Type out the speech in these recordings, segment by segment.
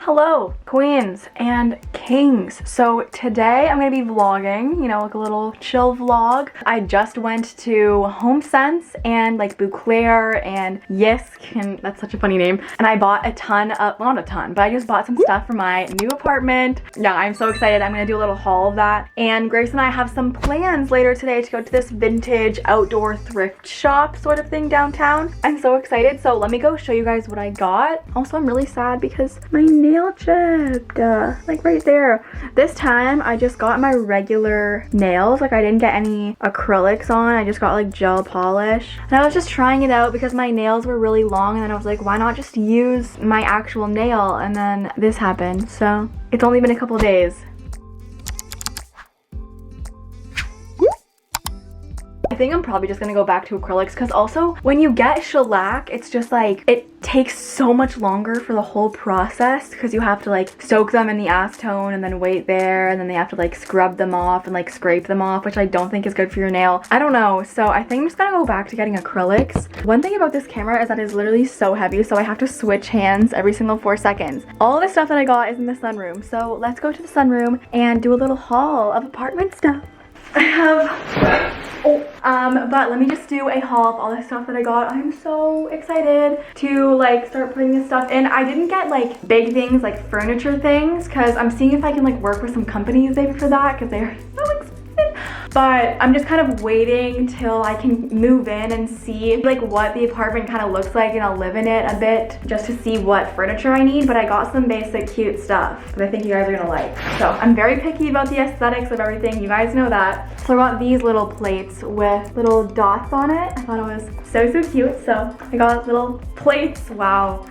Hello, queens and kings. So today I'm gonna be vlogging, you know, like a little chill vlog. I just went to HomeSense and like Bouclair and Yisk, and that's such a funny name. And I bought a ton of, well, not a ton, but I just bought some stuff for my new apartment. Yeah, I'm so excited. I'm gonna do a little haul of that. And Grace and I have some plans later today to go to this vintage outdoor thrift shop sort of thing downtown. I'm so excited. So let me go show you guys what I got. Also, I'm really sad because my nail chipped, like right there. This time I just got my regular nails. Like I didn't get any acrylics on. I just got like gel polish. And I was just trying it out because my nails were really long, and then I was like, why not just use my actual nail? And then this happened. So it's only been a couple days. I think I'm probably just gonna go back to acrylics because also when you get shellac, it's just like, it takes so much longer for the whole process because you have to like soak them in the acetone and then wait there, and then they have to like scrub them off and like scrape them off, which I don't think is good for your nail. I don't know. So I think I'm just gonna go back to getting acrylics. One thing about this camera is that it's literally so heavy, so I have to switch hands every single 4 seconds. All the stuff that I got is in the sunroom. So let's go to the sunroom and do a little haul of apartment stuff. I have, but let me just do a haul of all the stuff that I got. I'm so excited to like start putting this stuff in. I didn't get like big things like furniture things because I'm seeing if I can like work with some companies maybe for that because they're so expensive. But I'm just kind of waiting till I can move in and see like what the apartment kind of looks like, and I'll live in it a bit just to see what furniture I need. But I got some basic cute stuff that I think you guys are gonna like. So I'm very picky about the aesthetics of everything. You guys know that. So I got these little plates with little dots on it. I thought it was so cute. So I got little plates. Wow.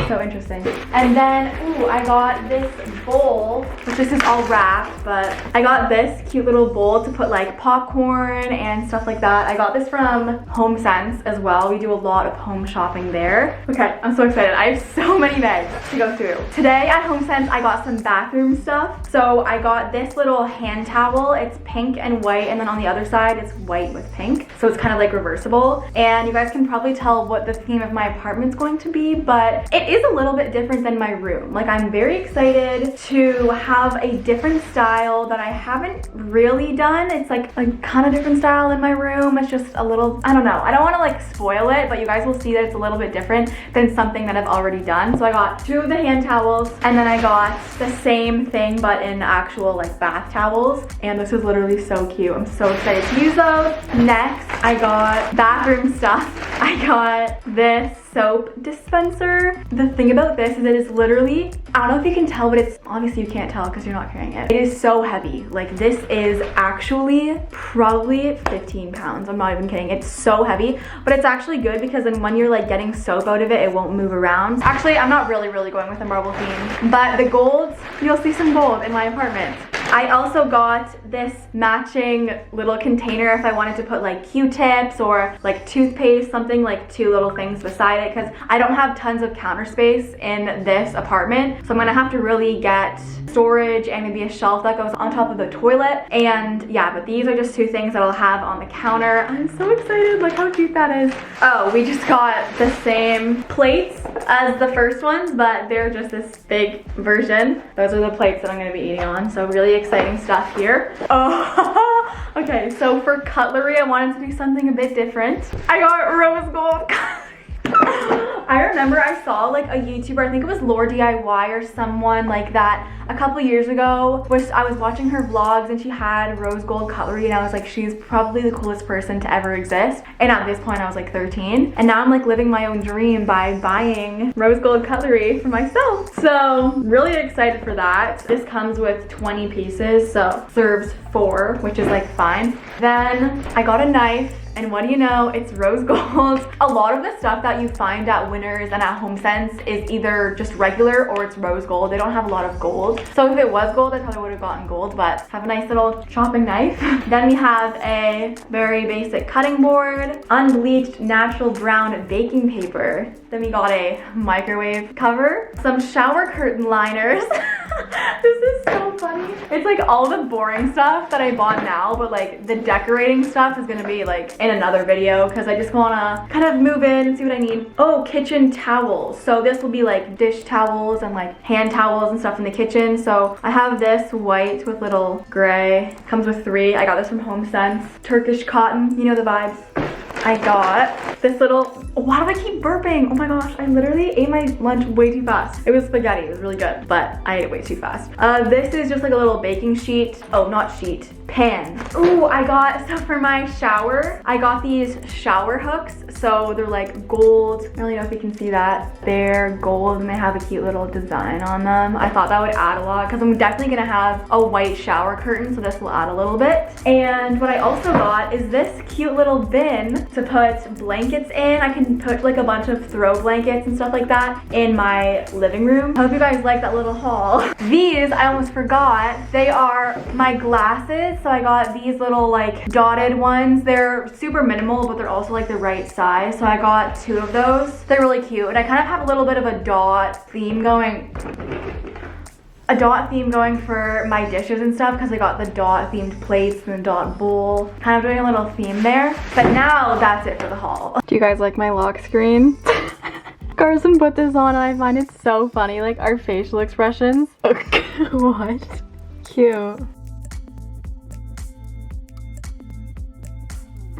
So interesting. And then, ooh, I got this bowl, which this is all wrapped, but I got this cute little bowl to put like popcorn and stuff like that. I got this from HomeSense as well. We do a lot of home shopping there. Okay, I'm so excited. I have so many bags to go through. Today at HomeSense, I got some bathroom stuff. So I got this little hand towel. It's pink and white, and then on the other side, it's white with pink. So it's kind of like reversible. And you guys can probably tell what the theme of my apartment's going to be, but it is a little bit different than my room. Like I'm very excited to have a different style that I haven't really done. It's like a kind of different style in my room. It's just a little, I don't know. I don't want to like spoil it, but you guys will see that it's a little bit different than something that I've already done. So I got 2 of the hand towels, and then I got the same thing but in actual like bath towels. And this is literally so cute. I'm so excited to use those. Next, I got bathroom stuff. I got this soap dispenser. The thing about this is it is literally, I don't know if you can tell, but it's obviously you can't tell because you're not carrying it. It is so heavy. Like this is actually probably 15 pounds. I'm not even kidding. It's so heavy, but it's actually good because then when you're like getting soap out of it, it won't move around. Actually, I'm not really going with a marble theme, but the golds, you'll see some gold in my apartment. I also got this matching little container if I wanted to put like Q-tips or like toothpaste, something like 2 little things beside it, because I don't have tons of counter space in this apartment. So I'm gonna have to really get storage and maybe a shelf that goes on top of the toilet. And yeah, but these are just 2 things that I'll have on the counter. I'm so excited, look how cute that is. Oh, we just got the same plates as the first ones, but they're just this big version. Those are the plates that I'm gonna be eating on, so really exciting stuff here. Oh, okay, so for cutlery, I wanted to do something a bit different. I got rose gold cutlery. I remember I saw like a YouTuber, I think it was Lore DIY or someone like that, a couple years ago, which I was watching her vlogs and she had rose gold cutlery, and I was like, she's probably the coolest person to ever exist. And at this point I was like 13, and now I'm like living my own dream by buying rose gold cutlery for myself. So really excited for that. This comes with 20 pieces, so serves 4, which is like fine. Then I got a knife, and what do you know, it's rose gold. A lot of the stuff that you find at Winners and at HomeSense is either just regular or it's rose gold. They don't have a lot of gold. So if it was gold, I probably would have gotten gold, but have a nice little chopping knife. Then we have a very basic cutting board, unbleached natural brown baking paper. Then we got a microwave cover, some shower curtain liners. This is so funny. It's like all the boring stuff that I bought now, but like the decorating stuff is gonna be like in another video because I just wanna kind of move in and see what I need. Oh, kitchen towels. So this will be like dish towels and like hand towels and stuff in the kitchen. So I have this white with little gray. Comes with 3. I got this from HomeSense. Turkish cotton, you know the vibes. I got this little, why do I keep burping? Oh my gosh, I literally ate my lunch way too fast. It was spaghetti, it was really good, but I ate it way too fast. This is just like a little baking sheet. Oh, not sheet, pan. Ooh, I got, so for my shower, I got these shower hooks. So they're like gold. I don't really know if you can see that. They're gold and they have a cute little design on them. I thought that would add a lot because I'm definitely gonna have a white shower curtain, so this will add a little bit. And what I also got is this cute little bin to put blankets in. I can put like a bunch of throw blankets and stuff like that in my living room. I hope you guys like that little haul. These, I almost forgot, they are my glasses. So I got these little like dotted ones. They're super minimal, but they're also like the right size. So I got 2 of those. They're really cute. And I kind of have a little bit of a dot theme going. For my dishes and stuff because I got the dot themed plates and the dot bowl. Kind of doing a little theme there. But now that's it for the haul. Do you guys like my lock screen? Carson put this on and I find it so funny, like our facial expressions. What? Cute.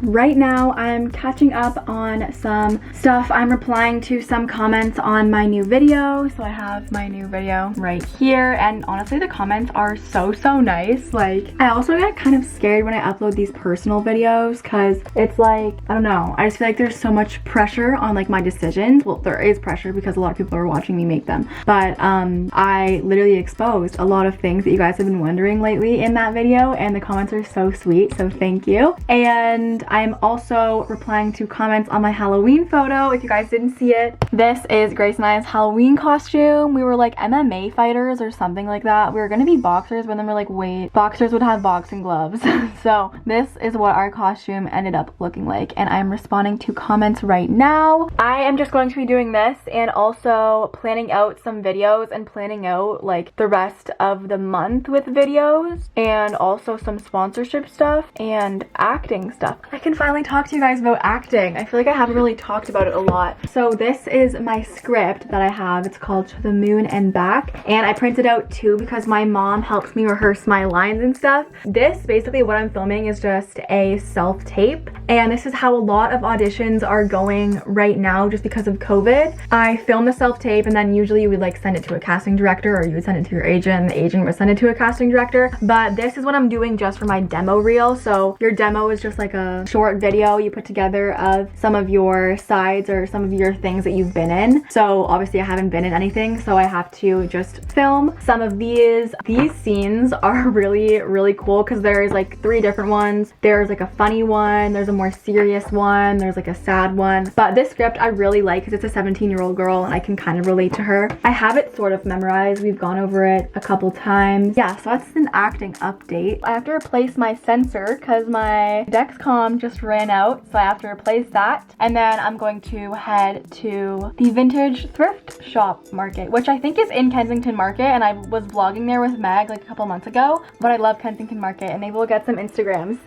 Right now, I'm catching up on some stuff. I'm replying to some comments on my new video. So I have my new video right here. And honestly, the comments are so nice. Like, I also get kind of scared when I upload these personal videos because it's like, I don't know. I just feel like there's so much pressure on like my decisions. Well, there is pressure because a lot of people are watching me make them. But I literally exposed a lot of things that you guys have been wondering lately in that video. And the comments are so sweet. So thank you. And I'm also replying to comments on my Halloween photo if you guys didn't see it. This is Grace and I's Halloween costume. We were like MMA fighters or something like that. We were gonna be boxers, but then we're like, wait, boxers would have boxing gloves. So this is what our costume ended up looking like, and I'm responding to comments right now. I am just going to be doing this and also planning out some videos and planning out like the rest of the month with videos and also some sponsorship stuff and acting stuff. I can finally talk to you guys about acting. I feel like I haven't really talked about it a lot. So this is my script that I have. It's called To the Moon and Back, and I printed out 2 because my mom helps me rehearse my lines and stuff. This, basically what I'm filming is just a self-tape, and this is how a lot of auditions are going right now just because of COVID. I film the self-tape and then usually you would like send it to a casting director, or you would send it to your agent, and the agent would send it to a casting director. But this is what I'm doing just for my demo reel. So your demo is just like a short video you put together of some of your sides or some of your things that you've been in. So obviously I haven't been in anything, so I have to just film some of these. These scenes are really cool because there's like 3 different ones. There's like a funny one, there's a more serious one, there's like a sad one. But this script I really like because it's a 17-year-old girl and I can kind of relate to her. I have it sort of memorized. We've gone over it a couple times. Yeah, so that's an acting update. I have to replace my sensor because my Dexcom just ran out, so I have to replace that. And then I'm going to head to the vintage thrift shop market, which I think is in Kensington Market, and I was vlogging there with Meg like a couple months ago. But I love Kensington Market, and maybe we'll get some Instagrams.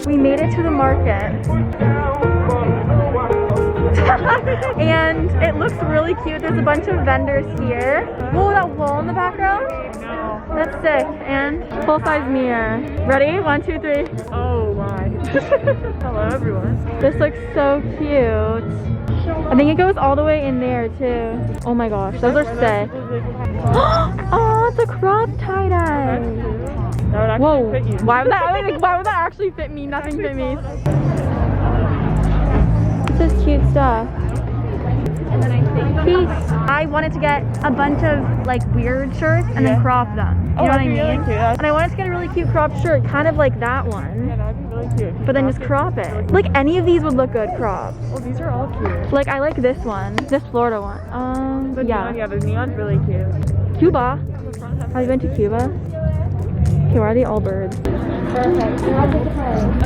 We made it to the market. And it looks really cute. There's a bunch of vendors here. Whoa, that wall in the background? No. That's sick. And full-size mirror. Ready? 1, 2, 3. Oh my. Hello everyone. This looks so cute. I think it goes all the way in there too. Oh my gosh, those are sick. Oh, it's a crop tie-dye. Whoa, fit you. Why would that actually fit me? Nothing fit me. This is cute stuff. And then I think Peace. I wanted to get a bunch of like weird shirts and then crop them. You know what I mean? Really cute. And I wanted to get a really cute cropped shirt, kind of like that one. Yeah, that'd be really cute. But then just crop it. Like any of these would look good cropped. Oh, these are all cute. Like I like this one, this Florida one. Yeah, the neon's really cute. Cuba. Have you been to Cuba? Okay, where are the all birds? Perfect.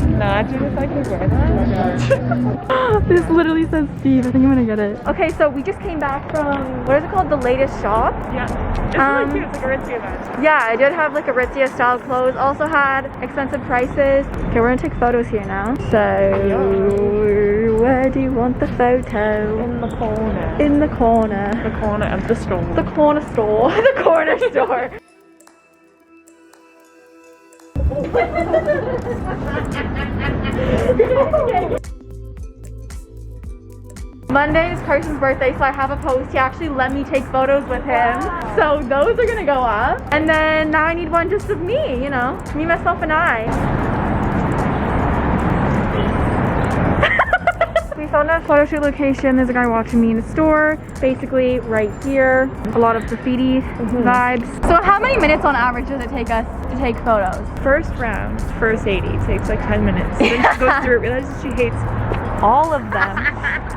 Imagine if I could wear that. This literally says Steve. I think I'm gonna get it. Okay, so we just came back from, what is it called? The latest shop? Yeah. It's really cute. It's like a Aritzia event. Yeah, I did have like Aritzia style clothes. Also had expensive prices. Okay, we're gonna take photos here now. So, where do you want the photo? In the corner. In the corner. The corner of the store. The corner store. The corner store. Monday is Carson's birthday, so I have a post. He actually let me take photos with him. So those are gonna go up. And then now I need one just of me, you know, me, myself, and I. We found a photo shoot location. There's a guy watching me in the store. Basically right here. A lot of graffiti vibes. So how many minutes on average does it take us to take photos? First round for Sadie takes like 10 minutes. Then she goes through it, realizes she hates all of them.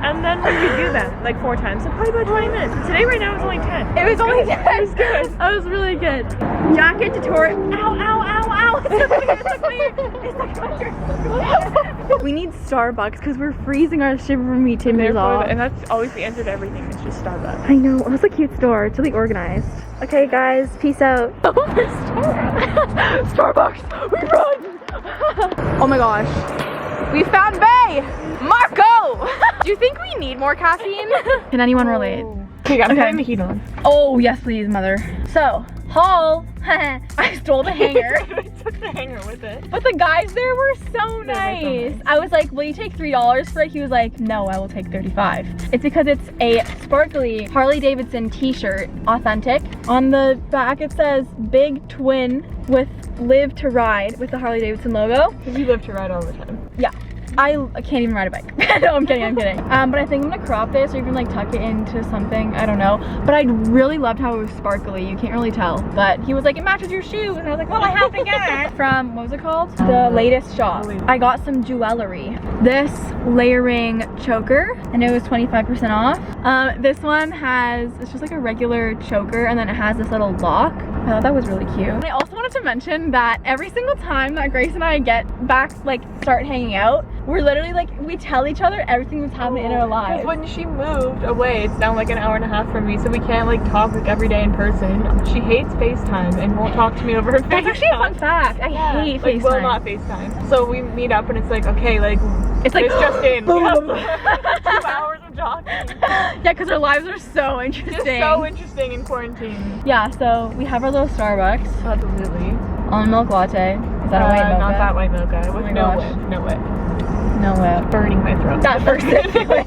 And then we do them like 4 times. So probably about 20 minutes. Today right now it was only 10. It was only 10. It was good. That was really good. Jacket tutorial. Ow, ow, ow, ow. It's stuck here. We need Starbucks because we're freezing our shivery timbers off. And that's always the answer to everything. It's just Starbucks. I know. Oh, it's a cute store. It's really organized. Okay, guys. Peace out. Starbucks. We run. Oh my gosh. We found Bay. Marco. Do you think we need more caffeine? Can anyone relate? Okay, I'm putting the heat on. Oh, yes, please, mother. So, haul. I stole the hanger. I took the hanger with it. But the guys there were so nice. I was like, will you take $3 for it? He was like, no, I will take 35. It's because it's a sparkly Harley Davidson t-shirt, authentic. On the back it says Big Twin with Live to Ride with the Harley Davidson logo. Because you live to ride all the time. Yeah. I can't even ride a bike. No, I'm kidding, I'm kidding. But I think I'm gonna crop this or even like tuck it into something, I don't know. But I really loved how it was sparkly, you can't really tell. But he was like, it matches your shoes. And I was like, well, I have to get it. From, what was it called? The latest shop. I got some jewelry. This layering choker, and it was 25% off. This one has, it's just like a regular choker, and then it has this little lock. I thought that was really cute. And I also wanted to mention that every single time that Grace and I get back, like start hanging out, we're literally like, we tell each other everything that's happening in our lives. Because when she moved away, it's now like an hour and a half from me, so we can't like talk like every day in person. She hates FaceTime and won't talk to me over FaceTime. That's actually a fun fact. I hate FaceTime. Well, not FaceTime. So we meet up and it's like, okay, like, it's like, just in. 2 hours of talking. Yeah, because our lives are so interesting. It's so interesting in quarantine. Yeah, so we have our little Starbucks. Absolutely. Almond milk latte. Is that a white mocha? Not that white mocha. Oh my no gosh. whip. No whip. No whip. Burning my throat. That first feeling.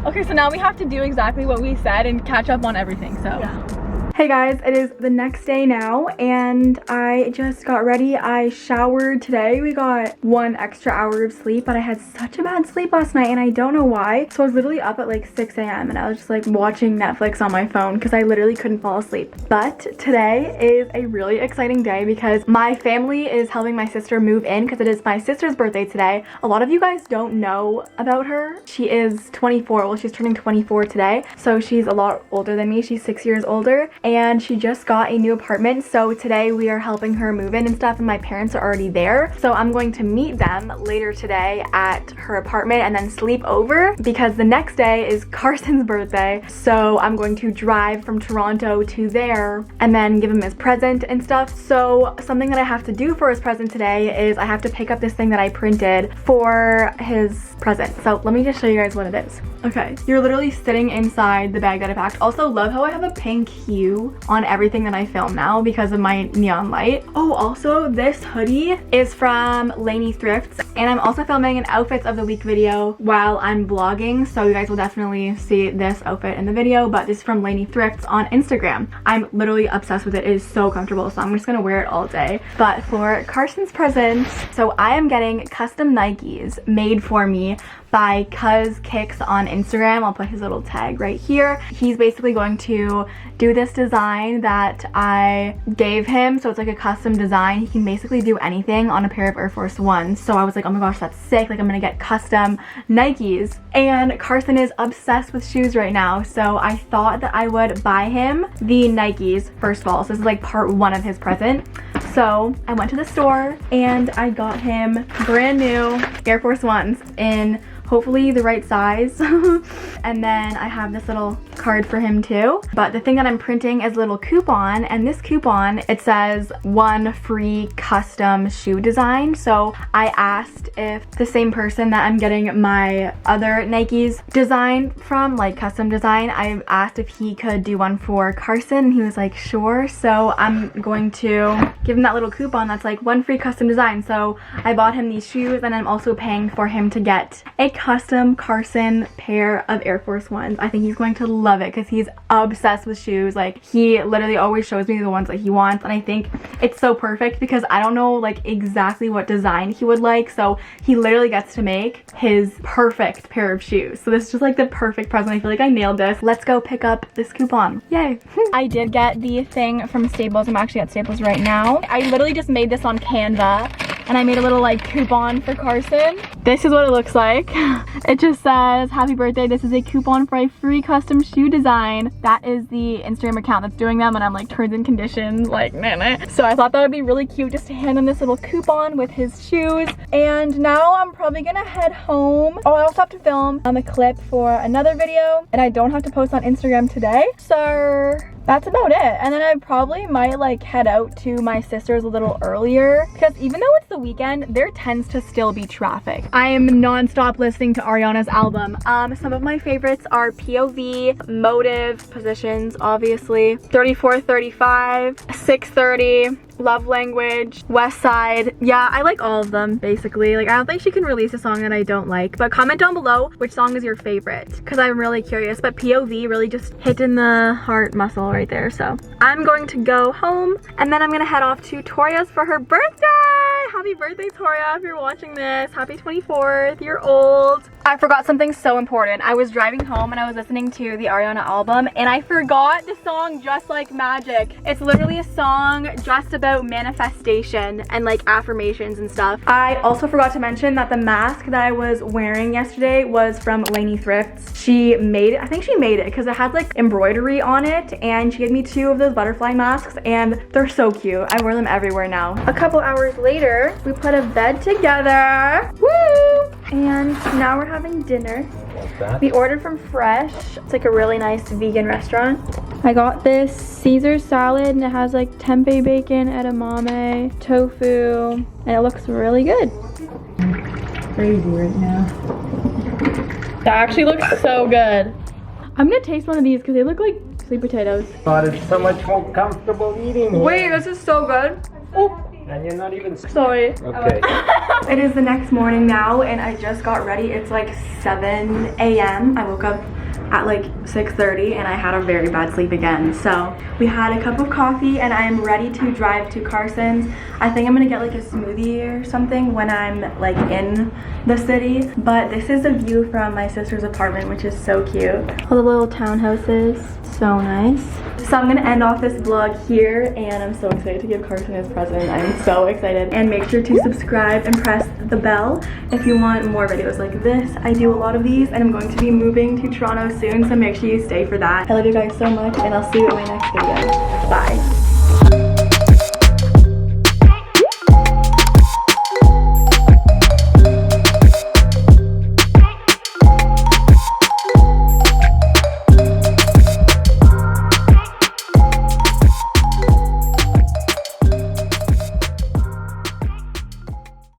Okay, so now we have to do exactly what we said and catch up on everything, so. Yeah. Hey guys, it is the next day now and I just got ready. I showered today. We got 1 extra hour of sleep, but I had such a bad sleep last night and I don't know why. So I was literally up at like 6 a.m. and I was just like watching Netflix on my phone because I literally couldn't fall asleep. But today is a really exciting day because my family is helping my sister move in because it is my sister's birthday today. A lot of you guys don't know about her. She is 24. Well, she's turning 24 today. So she's a lot older than me. She's 6 years older. And she just got a new apartment, so today we are helping her move in and stuff, and my parents are already there. So I'm going to meet them later today at her apartment and then sleep over because the next day is Carson's birthday. So I'm going to drive from Toronto to there and then give him his present and stuff. So something that I have to do for his present today is I have to pick up this thing that I printed for his present. So let me just show you guys what it is. Okay, you're literally sitting inside the bag that I packed. Also, love how I have a pink hue on everything that I film now because of my neon light. Oh, also this hoodie is from Laney Thrifts And I'm also filming an outfits of the week video while I'm vlogging, so you guys will definitely see this outfit in the video, but this is from Thrifts on Instagram. I'm literally obsessed with it. It is so comfortable, so I'm just gonna wear it all day. But for Carson's present, so I am getting custom Nikes made for me by Cuz Kicks on Instagram. I'll put his little tag right here. He's basically going to do this design that I gave him, so it's like a custom design. He can basically do anything on a pair of Air Force Ones. So I was like, oh my gosh, that's sick. Like, I'm gonna get custom Nikes. And Carson is obsessed with shoes right now, so I thought that I would buy him the Nikes first of all. So this is like part one of his present. So I went to the store and I got him brand new Air Force Ones in hopefully the right size. And then I have this little card for him too. But the thing that I'm printing is a little coupon, and this coupon, it says 1 free custom shoe design. So I asked if the same person that I'm getting my other Nikes design from, like custom design, I asked if he could do one for Carson, and he was like, sure. So I'm going to give him that little coupon that's like 1 free custom design. So I bought him these shoes, and I'm also paying for him to get a custom Carson pair of Air Force Ones. I think he's going to love it because he's obsessed with shoes. Like, he literally always shows me the ones that he wants, and I think it's so perfect because I don't know like exactly what design he would like, so he literally gets to make his perfect pair of shoes. So this is just like the perfect present. I feel like I nailed this. Let's go pick up this coupon. Yay. I did get the thing from Staples. I'm actually at Staples right now. I literally just made this on Canva, and I made a little like coupon for Carson. This is what it looks like. It just says, happy birthday, this is a coupon for a free custom shoe design. That is the Instagram account that's doing them, and I'm like, terms and conditions, like, nah. So I thought that would be really cute just to hand him this little coupon with his shoes. And now I'm probably gonna head home. Oh, I also have to film a clip for another video, and I don't have to post on Instagram today. So that's about it. And then I probably might like head out to my sister's a little earlier, because even though it's the weekend, there tends to still be traffic. I am non-stop listening to Ariana's album. Some of my favorites are POV, Motive, Positions, obviously, 3435, 630, Love Language, West Side. Yeah, I like all of them basically. Like, I don't think she can release a song that I don't like, but comment down below which song is your favorite, because I'm really curious. But POV really just hit in the heart muscle right there. So I'm going to go home, and then I'm gonna head off to Toria's for her birthday. Happy birthday, Toria, if you're watching this. Happy 24th, you're old. I forgot something so important. I was driving home and I was listening to the Ariana album, and I forgot the song Just Like Magic. It's literally a song just about manifestation and like affirmations and stuff. I also forgot to mention that the mask that I was wearing yesterday was from Thrifts. She made it, I think she made it because it had like embroidery on it, and she gave me 2 of those butterfly masks, and they're so cute. I wear them everywhere now. A couple hours later, we put a bed together. Woo! And now we're having dinner. What's that? We ordered from Fresh. It's like a really nice vegan restaurant. I got this Caesar salad, and it has like tempeh bacon, edamame, tofu, and it looks really good. Crazy right now. That actually looks so good. I'm gonna taste one of these because they look like sweet potatoes. But it's so much more comfortable eating. Wait, this is so good. Oh. And you're not even Sorry. Okay. It is the next morning now, and I just got ready. It's like 7 a.m. I woke up at like 6:30, and I had a very bad sleep again. So we had a cup of coffee, and I am ready to drive to Carson's. I think I'm gonna get like a smoothie or something when I'm like in the city. But this is a view from my sister's apartment, which is so cute. All the little townhouses, so nice. So I'm gonna end off this vlog here, and I'm so excited to give Carson his present. I'm so excited. And make sure to subscribe and press the bell if you want more videos like this. I do a lot of these, and I'm going to be moving to Toronto soon, so make sure you stay for that. I love you guys so much, and I'll see you in my next video. Bye.